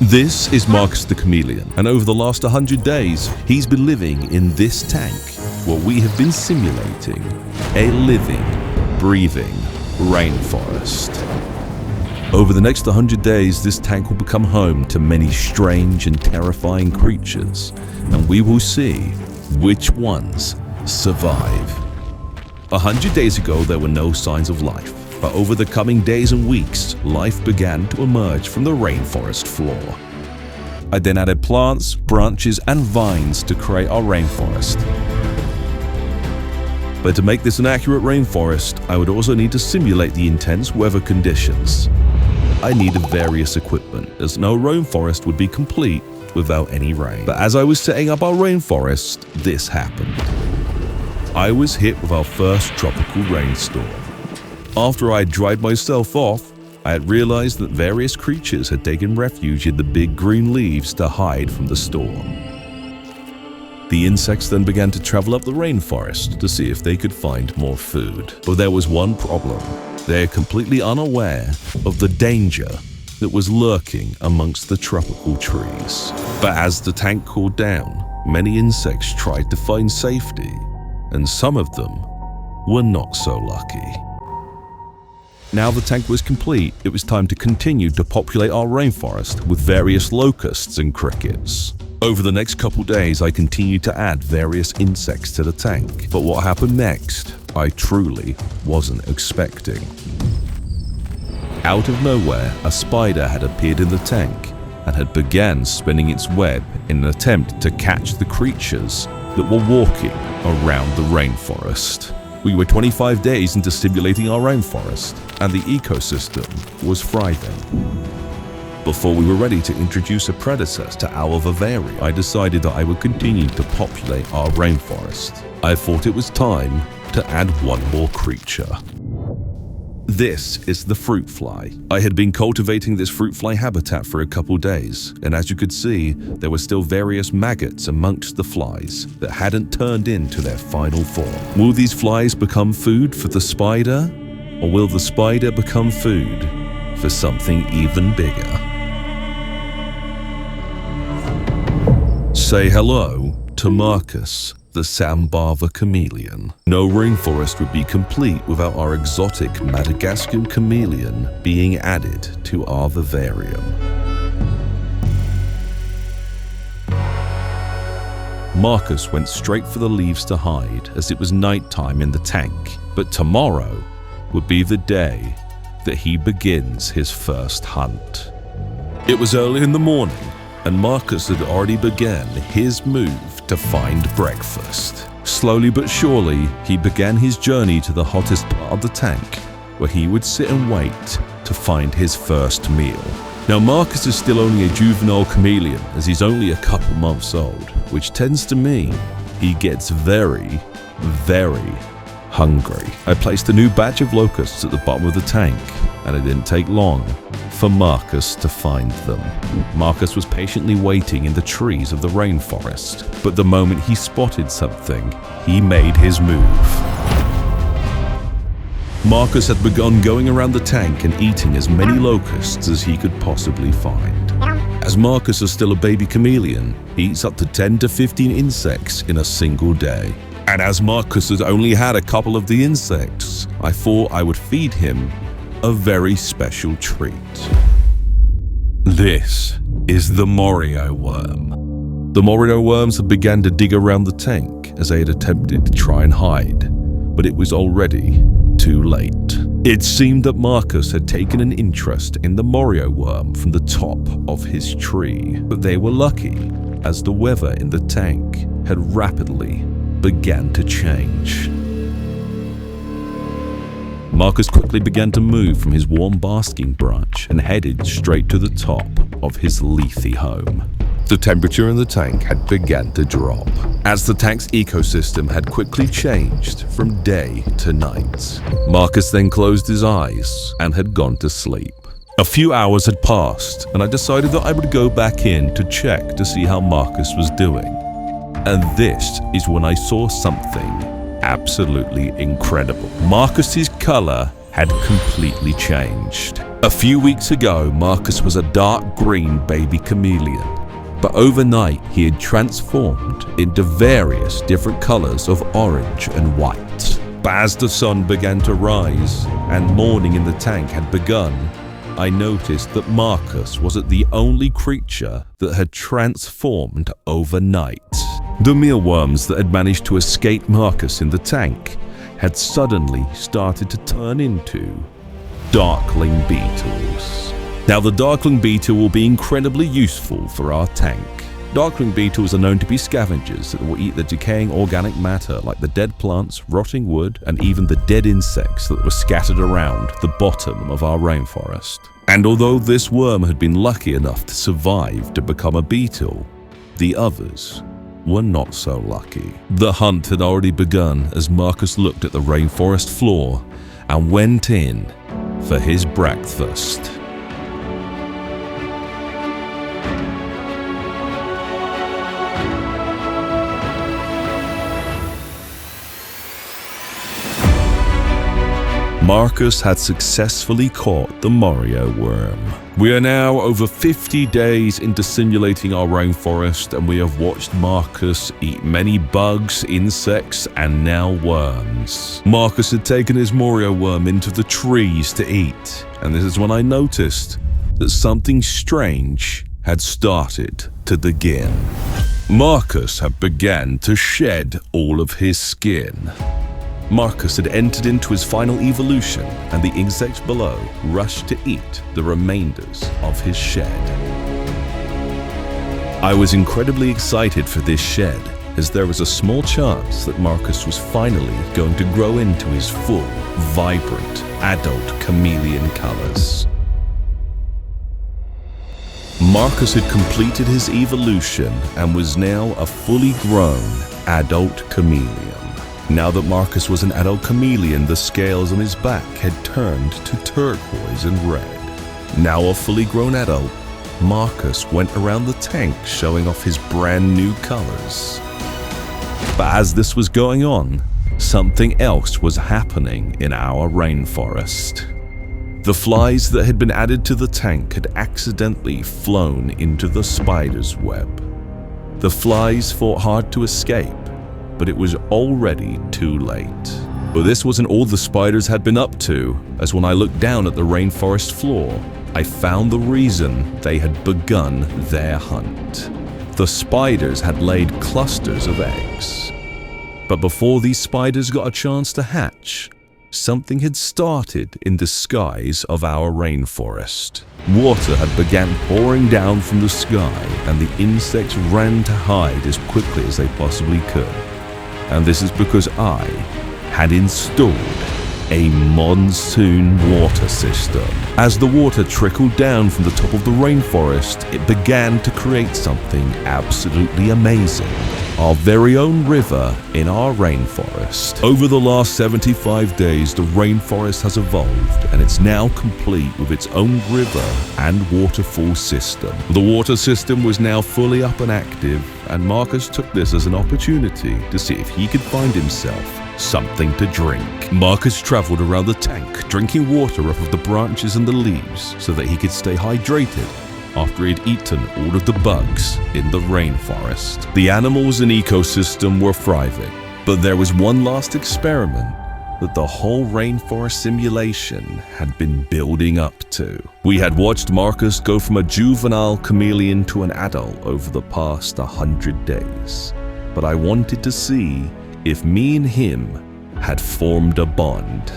This is Marcus the Chameleon, and over the last 100 days, he's been living in this tank, where we have been simulating a living, breathing rainforest. Over the next 100 days, this tank will become home to many strange and terrifying creatures, and we will see which ones survive. 100 days ago, there were no signs of life. But over the coming days and weeks, life began to emerge from the rainforest floor. I then added plants, branches, and vines to create our rainforest. But to make this an accurate rainforest, I would also need to simulate the intense weather conditions. I needed various equipment, as no rainforest would be complete without any rain. But as I was setting up our rainforest, this happened. I was hit with our first tropical rainstorm. After I had dried myself off, I had realized that various creatures had taken refuge in the big green leaves to hide from the storm. The insects then began to travel up the rainforest to see if they could find more food. But there was one problem. They are completely unaware of the danger that was lurking amongst the tropical trees. But as the tank cooled down, many insects tried to find safety, and some of them were not so lucky. Now the tank was complete, it was time to continue to populate our rainforest with various locusts and crickets. Over the next couple days, I continued to add various insects to the tank, but what happened next, I truly wasn't expecting. Out of nowhere, a spider had appeared in the tank and had began spinning its web in an attempt to catch the creatures that were walking around the rainforest. We were 25 days into simulating our rainforest, and the ecosystem was thriving. Before we were ready to introduce a predecessor to our vivarium, I decided that I would continue to populate our rainforest. I thought it was time to add one more creature. This is the fruit fly. I had been cultivating this fruit fly habitat for a couple days, and as you could see, there were still various maggots amongst the flies that hadn't turned into their final form. Will these flies become food for the spider, or will the spider become food for something even bigger? Say hello to Marcus the Sambava chameleon. No rainforest would be complete without our exotic Madagascar chameleon being added to our vivarium. Marcus went straight for the leaves to hide as it was nighttime in the tank, but tomorrow would be the day that he begins his first hunt. It was early in the morning, and Marcus had already begun his move to find breakfast. Slowly but surely, he began his journey to the hottest part of the tank, where he would sit and wait to find his first meal. Now, Marcus is still only a juvenile chameleon, as he's only a couple months old, which tends to mean he gets very, very hungry. I placed a new batch of locusts at the bottom of the tank, and it didn't take long for Marcus to find them. Marcus was patiently waiting in the trees of the rainforest, but the moment he spotted something, he made his move. Marcus had begun going around the tank and eating as many locusts as he could possibly find. As Marcus is still a baby chameleon, he eats up to 10 to 15 insects in a single day. And as Marcus has only had a couple of the insects, I thought I would feed him a very special treat. This is the Morio worm. The Morio worms had begun to dig around the tank as they had attempted to try and hide, but it was already too late. It seemed that Marcus had taken an interest in the Morio worm from the top of his tree, but they were lucky as the weather in the tank had rapidly began to change. Marcus quickly began to move from his warm basking branch and headed straight to the top of his leafy home. The temperature in the tank had begun to drop, as the tank's ecosystem had quickly changed from day to night. Marcus then closed his eyes and had gone to sleep. A few hours had passed, and I decided that I would go back in to check to see how Marcus was doing. And this is when I saw something absolutely incredible. Marcus's color had completely changed. A few weeks ago, Marcus was a dark green baby chameleon, but overnight he had transformed into various different colors of orange and white. But as the sun began to rise and morning in the tank had begun, I noticed that Marcus wasn't the only creature that had transformed overnight. The mealworms that had managed to escape Marcus in the tank had suddenly started to turn into darkling beetles. Now, the darkling beetle will be incredibly useful for our tank. Darkling beetles are known to be scavengers that will eat the decaying organic matter like the dead plants, rotting wood, and even the dead insects that were scattered around the bottom of our rainforest. And although this worm had been lucky enough to survive to become a beetle, the others were not so lucky. The hunt had already begun as Marcus looked at the rainforest floor and went in for his breakfast. Marcus had successfully caught the Morio worm. We are now over 50 days into simulating our rainforest, and we have watched Marcus eat many bugs, insects, and now worms. Marcus had taken his Morio worm into the trees to eat, and this is when I noticed that something strange had started to begin. Marcus had begun to shed all of his skin. Marcus had entered into his final evolution, and the insects below rushed to eat the remainders of his shed. I was incredibly excited for this shed, as there was a small chance that Marcus was finally going to grow into his full, vibrant, adult chameleon colors. Marcus had completed his evolution and was now a fully grown adult chameleon. Now that Marcus was an adult chameleon, the scales on his back had turned to turquoise and red. Now a fully grown adult, Marcus went around the tank showing off his brand new colors. But as this was going on, something else was happening in our rainforest. The flies that had been added to the tank had accidentally flown into the spider's web. The flies fought hard to escape, but it was already too late. But this wasn't all the spiders had been up to, as when I looked down at the rainforest floor, I found the reason they had begun their hunt. The spiders had laid clusters of eggs. But before these spiders got a chance to hatch, something had started in the skies of our rainforest. Water had begun pouring down from the sky, and the insects ran to hide as quickly as they possibly could. And this is because I had installed a monsoon water system. As the water trickled down from the top of the rainforest, it began to create something absolutely amazing. Our very own river in our rainforest. Over the last 75 days, the rainforest has evolved, and it's now complete with its own river and waterfall system. The water system was now fully up and active, and Marcus took this as an opportunity to see if he could find himself something to drink. Marcus traveled around the tank, drinking water off of the branches and the leaves so that he could stay hydrated after he'd eaten all of the bugs in the rainforest. The animals and ecosystem were thriving, but there was one last experiment that the whole rainforest simulation had been building up to. We had watched Marcus go from a juvenile chameleon to an adult over the past 100 days, but I wanted to see if me and him had formed a bond.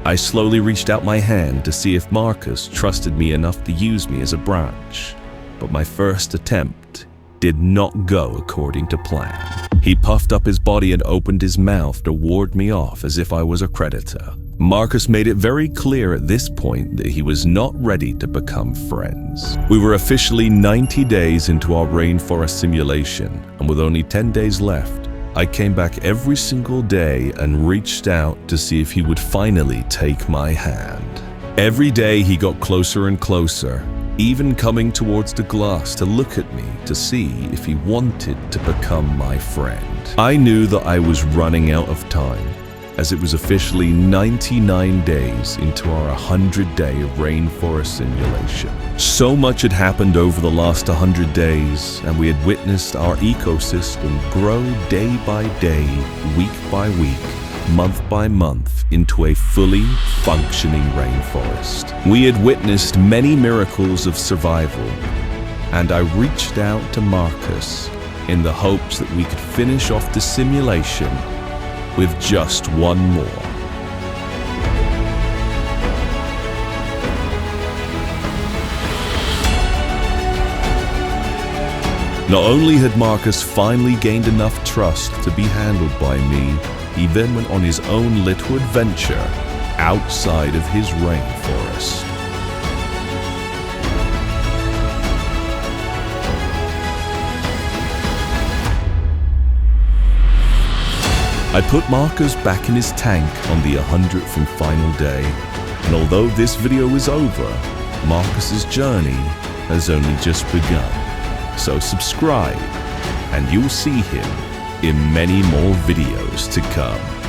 I slowly reached out my hand to see if Marcus trusted me enough to use me as a branch, but my first attempt did not go according to plan. He puffed up his body and opened his mouth to ward me off as if I was a predator. Marcus made it very clear at this point that he was not ready to become friends. We were officially 90 days into our rainforest simulation, and with only 10 days left, I came back every single day and reached out to see if he would finally take my hand. Every day he got closer and closer, even coming towards the glass to look at me to see if he wanted to become my friend. I knew that I was running out of time, as it was officially 99 days into our 100-day rainforest simulation. So much had happened over the last 100 days, and we had witnessed our ecosystem grow day by day, week by week, month by month into a fully functioning rainforest. We had witnessed many miracles of survival, and I reached out to Marcus in the hopes that we could finish off the simulation with just one more. Not only had Marcus finally gained enough trust to be handled by me, he then went on his own little adventure outside of his rainforest. I put Marcus back in his tank on the 100th and final day, and although this video is over, Marcus's journey has only just begun. So subscribe, and you'll see him in many more videos to come.